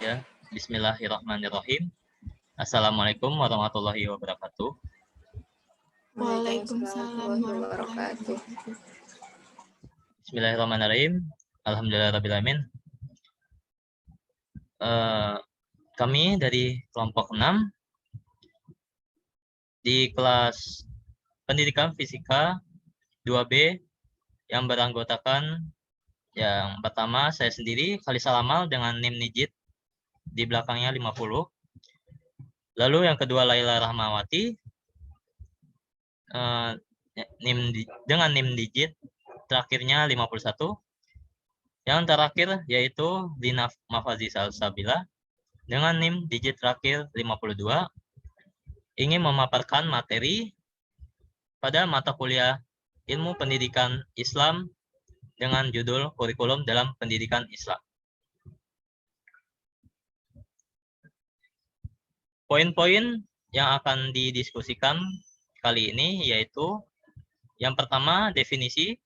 Ya, bismillahirrahmanirrahim. Assalamualaikum warahmatullahi wabarakatuh. Waalaikumsalam warahmatullahi wabarakatuh. Bismillahirrahmanirrahim. Alhamdulillahirrabbilalamin. Kami dari kelompok 6 di kelas pendidikan fisika 2B yang beranggotakan yang pertama saya sendiri Khalisal Amal dengan NIM Nijit di belakangnya 50. Lalu yang kedua Laila Rahmawati dengan NIM Digit terakhirnya 51. Yang terakhir yaitu Dina Mafazi Salsabila dengan NIM Digit terakhir 52 ingin memaparkan materi pada mata kuliah Ilmu Pendidikan Islam dengan judul Kurikulum dalam Pendidikan Islam. Poin-poin yang akan didiskusikan kali ini yaitu yang pertama definisi,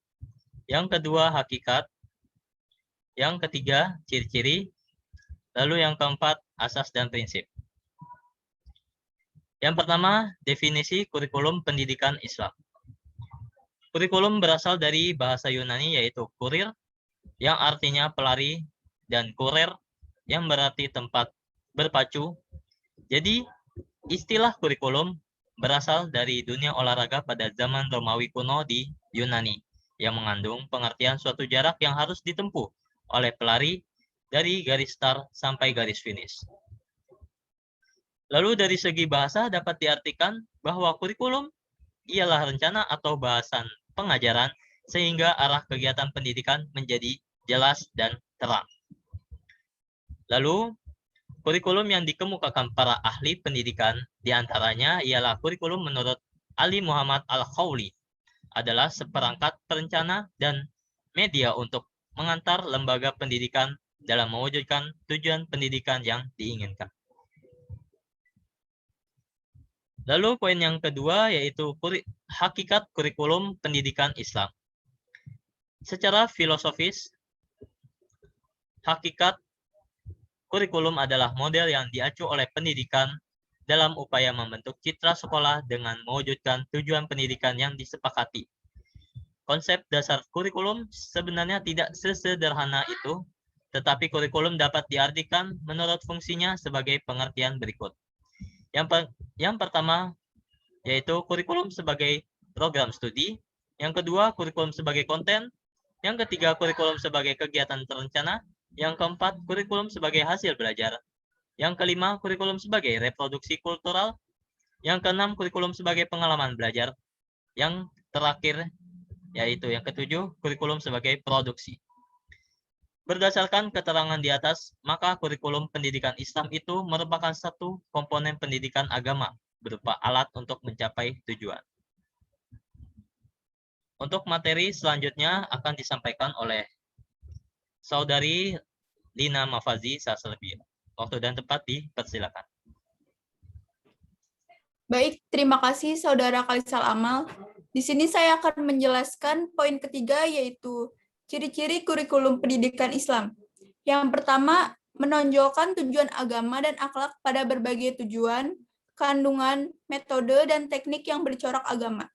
yang kedua hakikat, yang ketiga ciri-ciri, lalu yang keempat asas dan prinsip. Yang pertama definisi kurikulum pendidikan Islam. Kurikulum berasal dari bahasa Yunani yaitu kurir yang artinya pelari dan kurer yang berarti tempat berpacu. Jadi istilah kurikulum berasal dari dunia olahraga pada zaman Romawi kuno di Yunani yang mengandung pengertian suatu jarak yang harus ditempuh oleh pelari dari garis start sampai garis finish. Lalu dari segi bahasa dapat diartikan bahwa kurikulum ialah rencana atau bahasan pengajaran sehingga arah kegiatan pendidikan menjadi jelas dan terang. Lalu kurikulum yang dikemukakan para ahli pendidikan diantaranya ialah kurikulum menurut Ali Muhammad Al-Khawli adalah seperangkat perencana dan media untuk mengantar lembaga pendidikan dalam mewujudkan tujuan pendidikan yang diinginkan. Lalu poin yang kedua yaitu hakikat kurikulum pendidikan Islam. Secara filosofis, hakikat kurikulum adalah model yang diacu oleh pendidikan dalam upaya membentuk citra sekolah dengan mewujudkan tujuan pendidikan yang disepakati. Konsep dasar kurikulum sebenarnya tidak sesederhana itu, tetapi kurikulum dapat diartikan menurut fungsinya sebagai pengertian berikut. Yang pertama yaitu kurikulum sebagai program studi, yang kedua kurikulum sebagai konten, yang ketiga kurikulum sebagai kegiatan terencana, yang keempat kurikulum sebagai hasil belajar, yang kelima kurikulum sebagai reproduksi kultural, yang keenam kurikulum sebagai pengalaman belajar, yang terakhir yaitu yang ketujuh kurikulum sebagai produksi. Berdasarkan keterangan di atas, maka kurikulum pendidikan Islam itu merupakan satu komponen pendidikan agama berupa alat untuk mencapai tujuan. Untuk materi selanjutnya akan disampaikan oleh Saudari Dina Mafazi Salsabila. Waktu dan tempat dipersilakan. Baik, terima kasih Saudara Khalisal Amal. Di sini saya akan menjelaskan poin ketiga yaitu ciri-ciri kurikulum pendidikan Islam. Yang pertama, menonjolkan tujuan agama dan akhlak pada berbagai tujuan, kandungan, metode, dan teknik yang bercorak agama.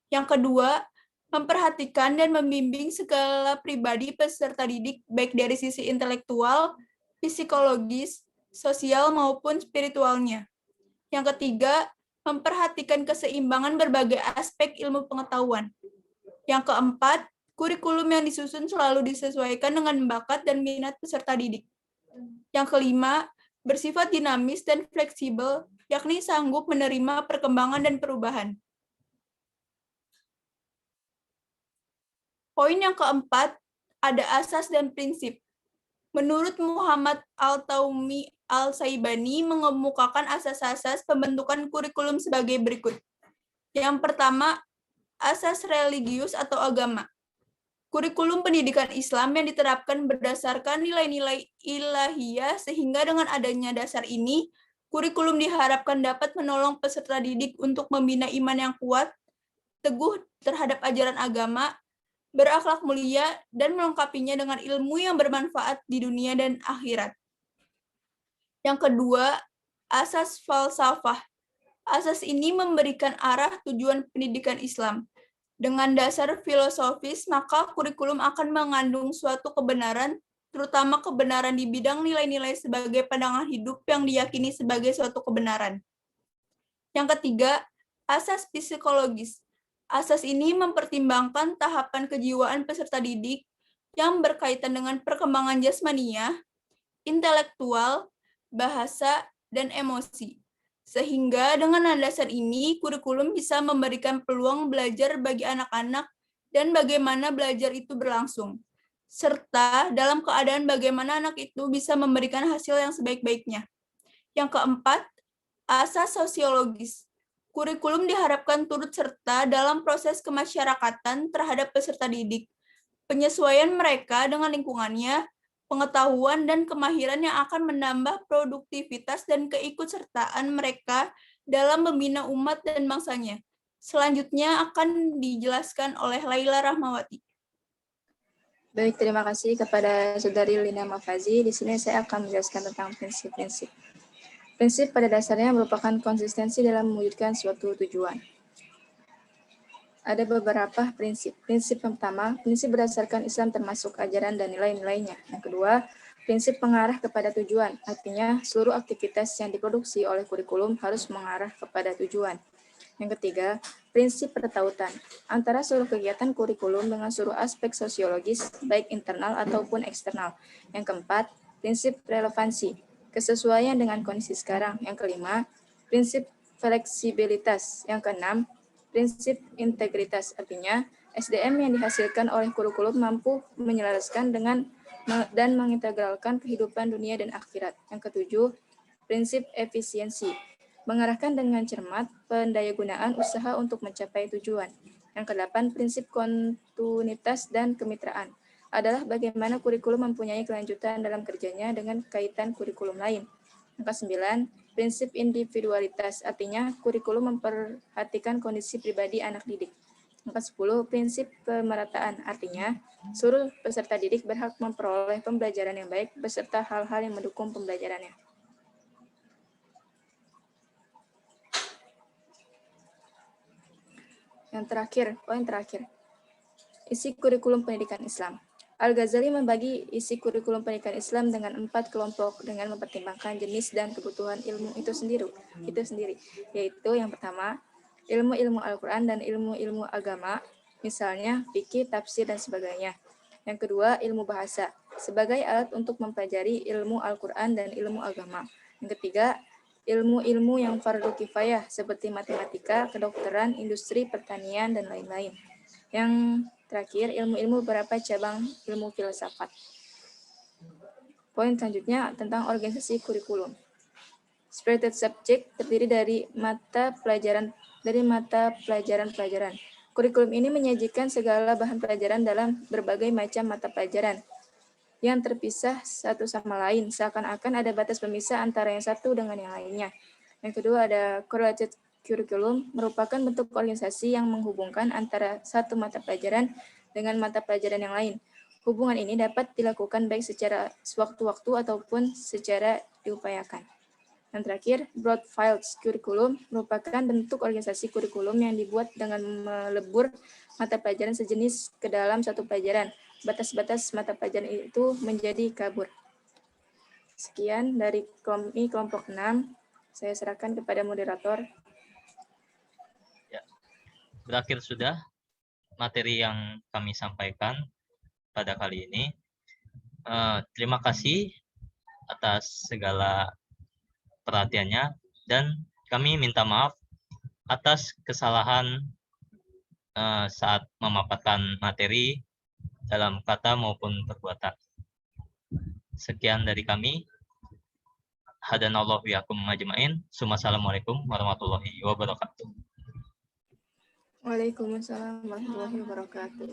Yang kedua, memperhatikan dan membimbing segala pribadi peserta didik baik dari sisi intelektual, psikologis, sosial, maupun spiritualnya. Yang ketiga, memperhatikan keseimbangan berbagai aspek ilmu pengetahuan. Yang keempat, kurikulum yang disusun selalu disesuaikan dengan bakat dan minat peserta didik. Yang kelima, bersifat dinamis dan fleksibel, yakni sanggup menerima perkembangan dan perubahan. Poin yang keempat, ada asas dan prinsip. Menurut Muhammad Al-Taumi Al-Saibani mengemukakan asas-asas pembentukan kurikulum sebagai berikut. Yang pertama, asas religius atau agama. Kurikulum pendidikan Islam yang diterapkan berdasarkan nilai-nilai ilahiyah sehingga dengan adanya dasar ini, kurikulum diharapkan dapat menolong peserta didik untuk membina iman yang kuat, teguh terhadap ajaran agama, berakhlak mulia, dan melengkapinya dengan ilmu yang bermanfaat di dunia dan akhirat. Yang kedua, asas falsafah. Asas ini memberikan arah tujuan pendidikan Islam. Dengan dasar filosofis, maka kurikulum akan mengandung suatu kebenaran, terutama kebenaran di bidang nilai-nilai sebagai pandangan hidup yang diyakini sebagai suatu kebenaran. Yang ketiga, asas psikologis. Asas ini mempertimbangkan tahapan kejiwaan peserta didik yang berkaitan dengan perkembangan jasmania, intelektual, bahasa, dan emosi. Sehingga dengan landasan ini, kurikulum bisa memberikan peluang belajar bagi anak-anak dan bagaimana belajar itu berlangsung. Serta dalam keadaan bagaimana anak itu bisa memberikan hasil yang sebaik-baiknya. Yang keempat, asas sosiologis. Kurikulum diharapkan turut serta dalam proses kemasyarakatan terhadap peserta didik, penyesuaian mereka dengan lingkungannya, pengetahuan dan kemahiran yang akan menambah produktivitas dan keikutsertaan mereka dalam membina umat dan bangsanya. Selanjutnya akan dijelaskan oleh Laila Rahmawati. Baik, terima kasih kepada Saudari Lina Mafazi. Di sini saya akan menjelaskan tentang prinsip-prinsip. Prinsip pada dasarnya merupakan konsistensi dalam mewujudkan suatu tujuan. Ada beberapa prinsip. Prinsip yang pertama, prinsip berdasarkan Islam termasuk ajaran dan nilai-nilainya. Yang kedua, prinsip mengarah kepada tujuan. Artinya, seluruh aktivitas yang diproduksi oleh kurikulum harus mengarah kepada tujuan. Yang ketiga, prinsip pertautan antara seluruh kegiatan kurikulum dengan seluruh aspek sosiologis, baik internal ataupun eksternal. Yang keempat, prinsip relevansi, kesesuaian dengan kondisi sekarang. Yang kelima, prinsip fleksibilitas. Yang keenam, prinsip integritas, artinya SDM yang dihasilkan oleh kurikulum mampu menyelaraskan dengan dan mengintegralkan kehidupan dunia dan akhirat. Yang ketujuh, prinsip efisiensi, mengarahkan dengan cermat pendayagunaan usaha untuk mencapai tujuan. Yang kedelapan, prinsip kontinuitas dan kemitraan, adalah bagaimana kurikulum mempunyai kelanjutan dalam kerjanya dengan kaitan kurikulum lain. Yang kesembilan, prinsip individualitas, artinya kurikulum memperhatikan kondisi pribadi anak didik. Yang ke-10, prinsip pemerataan, artinya seluruh peserta didik berhak memperoleh pembelajaran yang baik beserta hal-hal yang mendukung pembelajarannya. Yang terakhir, poin terakhir, isi kurikulum pendidikan Islam. Al-Ghazali membagi isi kurikulum pendidikan Islam dengan 4 kelompok dengan mempertimbangkan jenis dan kebutuhan ilmu itu sendiri, yaitu yang pertama, ilmu-ilmu Al-Quran dan ilmu-ilmu agama, misalnya fikih, tafsir, dan sebagainya. Yang kedua, ilmu bahasa, sebagai alat untuk mempelajari ilmu Al-Quran dan ilmu agama. Yang ketiga, ilmu-ilmu yang fardu kifayah, seperti matematika, kedokteran, industri, pertanian, dan lain-lain. Yang terakhir, ilmu-ilmu beberapa cabang ilmu filsafat. Poin selanjutnya tentang organisasi kurikulum. Separated subject terdiri dari mata pelajaran. Kurikulum ini menyajikan segala bahan pelajaran dalam berbagai macam mata pelajaran yang terpisah satu sama lain, seakan-akan ada batas pemisah antara yang satu dengan yang lainnya. Yang kedua ada correlated curriculum, merupakan bentuk organisasi yang menghubungkan antara satu mata pelajaran dengan mata pelajaran yang lain. Hubungan ini dapat dilakukan baik secara sewaktu-waktu ataupun secara diupayakan. Yang terakhir, broad fields curriculum merupakan bentuk organisasi kurikulum yang dibuat dengan melebur mata pelajaran sejenis ke dalam satu pelajaran. Batas-batas mata pelajaran itu menjadi kabur. Sekian dari kelompok 6. Saya serahkan kepada moderator. Berakhir sudah materi yang kami sampaikan pada kali ini. Terima kasih atas segala perhatiannya dan kami minta maaf atas kesalahan saat memaparkan materi dalam kata maupun perbuatan. Sekian dari kami. Hadanallahu yakum majma'in. Assalamualaikum warahmatullahi wabarakatuh. Waalaikumsalam warahmatullahi wabarakatuh.